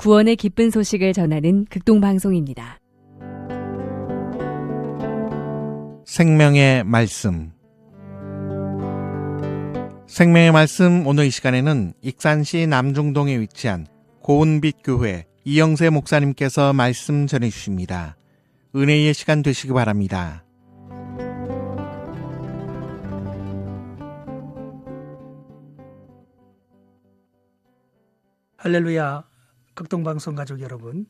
구원의 기쁜 소식을 전하는 극동방송입니다. 생명의 말씀. 생명의 말씀, 오늘 이 시간에는 익산시 남중동에 위치한 고운빛 교회 이영세 목사님께서 말씀 전해주십니다. 은혜의 시간 되시기 바랍니다. 할렐루야, 극동방송 가족 여러분,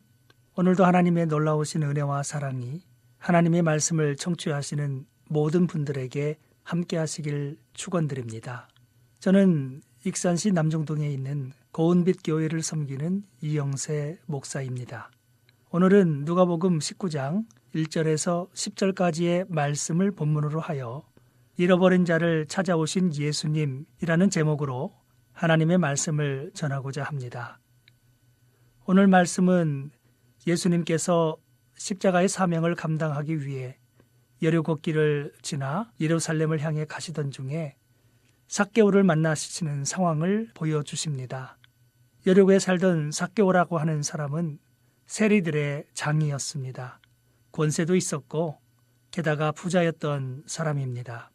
오늘도 하나님의 놀라우신 은혜와 사랑이 하나님의 말씀을 청취하시는 모든 분들에게 함께 하시길 축원드립니다. 저는 익산시 남중동에 있는 고운빛 교회를 섬기는 이영세 목사입니다. 오늘은 누가복음 19장 1절에서 10절까지의 말씀을 본문으로 하여 잃어버린 자를 찾아오신 예수님이라는 제목으로 하나님의 말씀을 전하고자 합니다. 오늘 말씀은 예수님께서 십자가의 사명을 감당하기 위해 여리고길을 지나 예루살렘을 향해 가시던 중에 삭개오를 만나시는 상황을 보여주십니다. 여리고에 살던 삭개오라고 하는 사람은 세리들의 장이었습니다. 권세도 있었고 게다가 부자였던 사람입니다.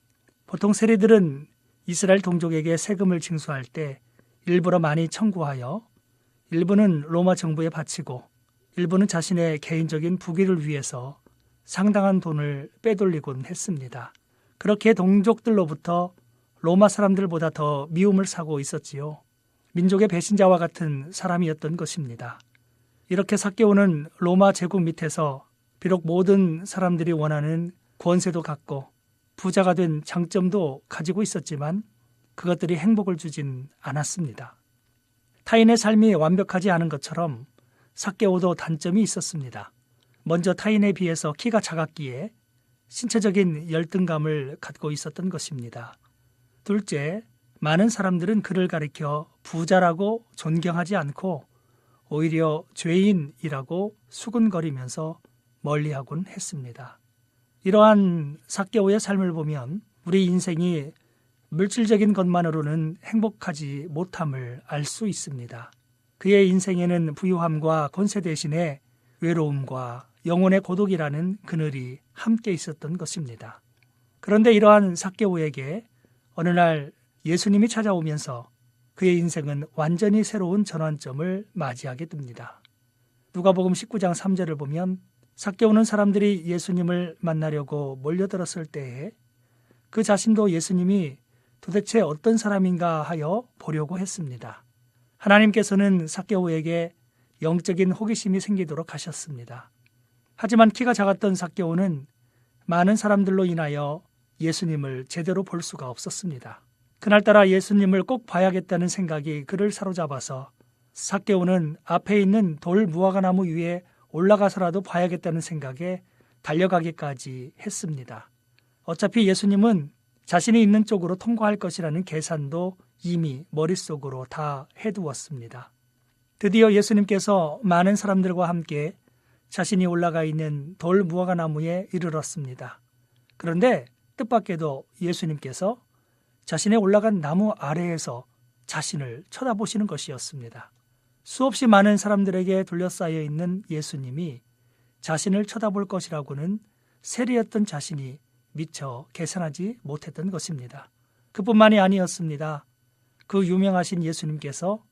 보통 세리들은 이스라엘 동족에게 세금을 징수할 때 일부러 많이 청구하여 일부는 로마 정부에 바치고 일부는 자신의 개인적인 부귀를 위해서 상당한 돈을 빼돌리곤 했습니다. 그렇게 동족들로부터 로마 사람들보다 더 미움을 사고 있었지요. 민족의 배신자와 같은 사람이었던 것입니다. 이렇게 삭개오는 로마 제국 밑에서 비록 모든 사람들이 원하는 권세도 갖고 부자가 된 장점도 가지고 있었지만 그것들이 행복을 주진 않았습니다. 타인의 삶이 완벽하지 않은 것처럼 삭개오도 단점이 있었습니다. 먼저 타인에 비해서 키가 작았기에 신체적인 열등감을 갖고 있었던 것입니다. 둘째, 많은 사람들은 그를 가리켜 부자라고 존경하지 않고 오히려 죄인이라고 수군거리면서 멀리하곤 했습니다. 이러한 삭개오의 삶을 보면 우리 인생이 물질적인 것만으로는 행복하지 못함을 알 수 있습니다. 그의 인생에는 부유함과 권세 대신에 외로움과 영혼의 고독이라는 그늘이 함께 있었던 것입니다. 그런데 이러한 삭개오에게 어느 날 예수님이 찾아오면서 그의 인생은 완전히 새로운 전환점을 맞이하게 됩니다. 누가복음 19장 3절을 보면 삭개오는 사람들이 예수님을 만나려고 몰려들었을 때에 그 자신도 예수님이 도대체 어떤 사람인가 하여 보려고 했습니다. 하나님께서는 삭개오에게 영적인 호기심이 생기도록 하셨습니다. 하지만 키가 작았던 삭개오는 많은 사람들로 인하여 예수님을 제대로 볼 수가 없었습니다. 그날따라 예수님을 꼭 봐야겠다는 생각이 그를 사로잡아서 삭개오는 앞에 있는 돌 무화과나무 위에 올라가서라도 봐야겠다는 생각에 달려가기까지 했습니다. 어차피 예수님은 자신이 있는 쪽으로 통과할 것이라는 계산도 이미 머릿속으로 다 해두었습니다. 드디어 예수님께서 많은 사람들과 함께 자신이 올라가 있는 돌 무화과나무에 이르렀습니다. 그런데 뜻밖에도 예수님께서 자신의 올라간 나무 아래에서 자신을 쳐다보시는 것이었습니다. 수없이 많은 사람들에게 둘러싸여 있는 예수님이 자신을 쳐다볼 것이라고는 세리였던 자신이 미처 계산하지 못했던 것입니다. 그뿐만이 아니었습니다. 그 유명하신 예수님께서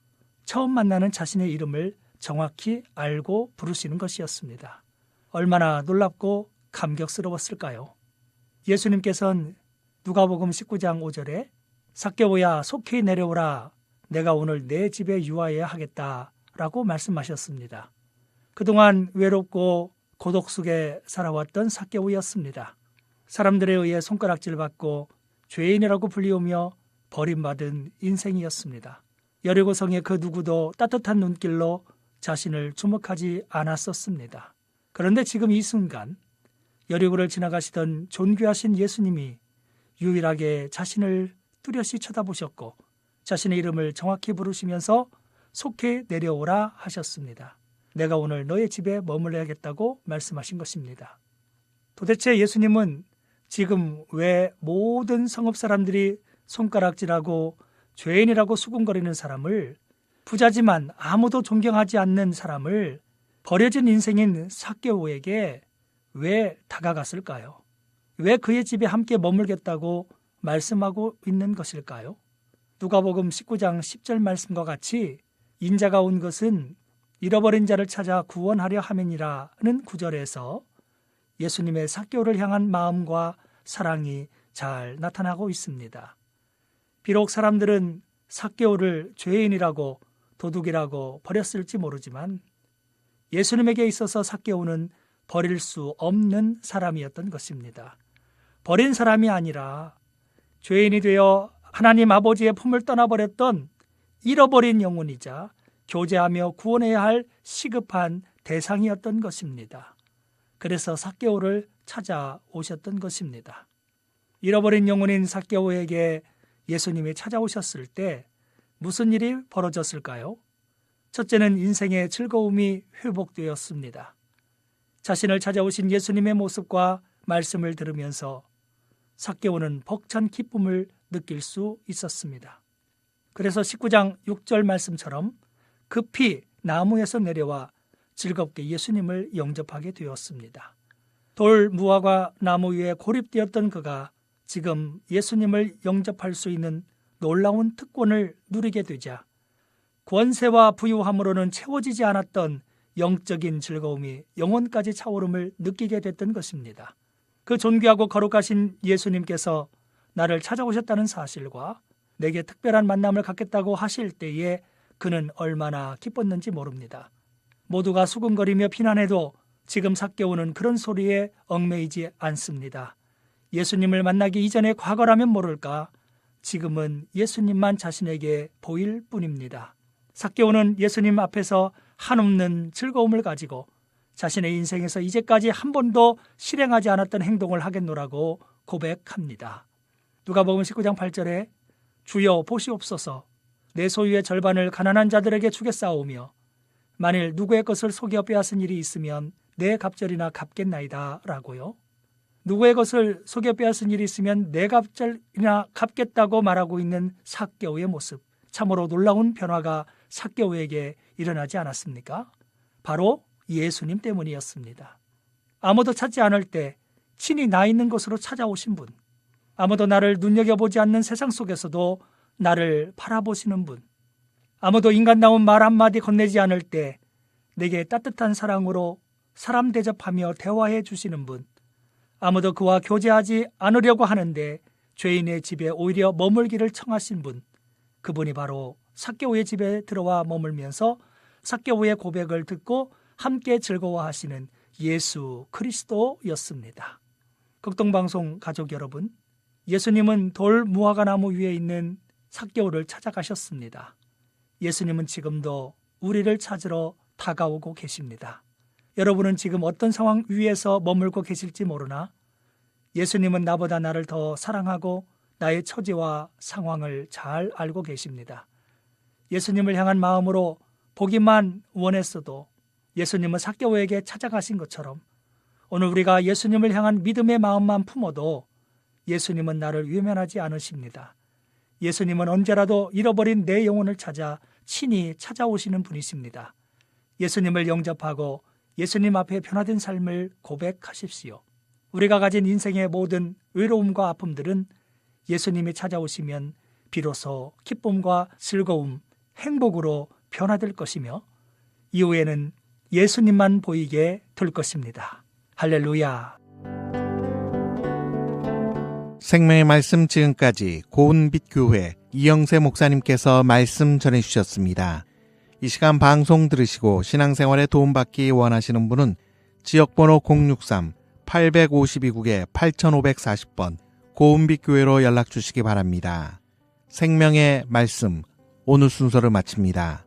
처음 만나는 자신의 이름을 정확히 알고 부르시는 것이었습니다. 얼마나 놀랍고 감격스러웠을까요? 예수님께서는 누가복음 19장 5절에 삭개오야 속히 내려오라, 내가 오늘 내 집에 유하여야 하겠다 라고 말씀하셨습니다. 그동안 외롭고 고독 속에 살아왔던 삭개오였습니다. 사람들에 의해 손가락질받고 죄인이라고 불리우며 버림받은 인생이었습니다. 여리고성의 그 누구도 따뜻한 눈길로 자신을 주목하지 않았었습니다. 그런데 지금 이 순간 여리고를 지나가시던 존귀하신 예수님이 유일하게 자신을 뚜렷이 쳐다보셨고 자신의 이름을 정확히 부르시면서 속히 내려오라 하셨습니다. 내가 오늘 너의 집에 머물러야겠다고 말씀하신 것입니다. 도대체 예수님은 지금 왜 모든 성읍 사람들이 손가락질하고 죄인이라고 수군거리는 사람을 부자지만 아무도 존경하지 않는 사람을 버려진 인생인 삭개오에게 왜 다가갔을까요? 왜 그의 집에 함께 머물겠다고 말씀하고 있는 것일까요? 누가복음 19장 10절 말씀과 같이 인자가 온 것은 잃어버린 자를 찾아 구원하려 함이니라는 구절에서 예수님의 삭개오를 향한 마음과 사랑이 잘 나타나고 있습니다. 비록 사람들은 삭개오를 죄인이라고 도둑이라고 버렸을지 모르지만 예수님에게 있어서 삭개오는 버릴 수 없는 사람이었던 것입니다. 버린 사람이 아니라 죄인이 되어 하나님 아버지의 품을 떠나버렸던 잃어버린 영혼이자 교제하며 구원해야 할 시급한 대상이었던 것입니다. 그래서 삭개오를 찾아오셨던 것입니다. 잃어버린 영혼인 삭개오에게 예수님이 찾아오셨을 때 무슨 일이 벌어졌을까요? 첫째는 인생의 즐거움이 회복되었습니다. 자신을 찾아오신 예수님의 모습과 말씀을 들으면서 삭개오는 벅찬 기쁨을 느낄 수 있었습니다. 그래서 19장 6절 말씀처럼 급히 나무에서 내려와 즐겁게 예수님을 영접하게 되었습니다. 돌 무화과 나무 위에 고립되었던 그가 지금 예수님을 영접할 수 있는 놀라운 특권을 누리게 되자 권세와 부유함으로는 채워지지 않았던 영적인 즐거움이 영혼까지 차오름을 느끼게 됐던 것입니다. 그 존귀하고 거룩하신 예수님께서 나를 찾아오셨다는 사실과 내게 특별한 만남을 갖겠다고 하실 때에 그는 얼마나 기뻤는지 모릅니다. 모두가 수군거리며 비난해도 지금 삭개오는 그런 소리에 얽매이지 않습니다. 예수님을 만나기 이전의 과거라면 모를까 지금은 예수님만 자신에게 보일 뿐입니다. 삭개오는 예수님 앞에서 한없는 즐거움을 가지고 자신의 인생에서 이제까지 한 번도 실행하지 않았던 행동을 하겠노라고 고백합니다. 누가복음 19장 8절에 주여 보시옵소서 내 소유의 절반을 가난한 자들에게 주겠사오며 만일 누구의 것을 속여 빼앗은 일이 있으면 내 갑절이나 갚겠나이다 라고요. 누구의 것을 속여 빼앗은 일이 있으면 내 갑절이나 갚겠다고 말하고 있는 삭개오의 모습, 참으로 놀라운 변화가 삭개오에게 일어나지 않았습니까? 바로 예수님 때문이었습니다. 아무도 찾지 않을 때 친히 나 있는 곳으로 찾아오신 분, 아무도 나를 눈여겨보지 않는 세상 속에서도 나를 바라보시는 분, 아무도 인간다운 말 한마디 건네지 않을 때 내게 따뜻한 사랑으로 사람 대접하며 대화해 주시는 분, 아무도 그와 교제하지 않으려고 하는데 죄인의 집에 오히려 머물기를 청하신 분, 그분이 바로 삭개오의 집에 들어와 머물면서 삭개오의 고백을 듣고 함께 즐거워하시는 예수 그리스도였습니다. 극동방송 가족 여러분, 예수님은 돌 무화과 나무 위에 있는 삭개오를 찾아가셨습니다. 예수님은 지금도 우리를 찾으러 다가오고 계십니다. 여러분은 지금 어떤 상황 위에서 머물고 계실지 모르나 예수님은 나보다 나를 더 사랑하고 나의 처지와 상황을 잘 알고 계십니다. 예수님을 향한 마음으로 보기만 원했어도 예수님은 삭개오에게 찾아가신 것처럼 오늘 우리가 예수님을 향한 믿음의 마음만 품어도 예수님은 나를 외면하지 않으십니다. 예수님은 언제라도 잃어버린 내 영혼을 찾아 친히 찾아오시는 분이십니다. 예수님을 영접하고 예수님 앞에 변화된 삶을 고백하십시오. 우리가 가진 인생의 모든 외로움과 아픔들은 예수님이 찾아오시면 비로소 기쁨과 즐거움, 행복으로 변화될 것이며 이후에는 예수님만 보이게 될 것입니다. 할렐루야. 생명의 말씀 지금까지 고운빛교회 이영세 목사님께서 말씀 전해주셨습니다. 이 시간 방송 들으시고 신앙생활에 도움받기 원하시는 분은 지역번호 063-852국에 8540번 고운빛교회로 연락주시기 바랍니다. 생명의 말씀 오늘 순서를 마칩니다.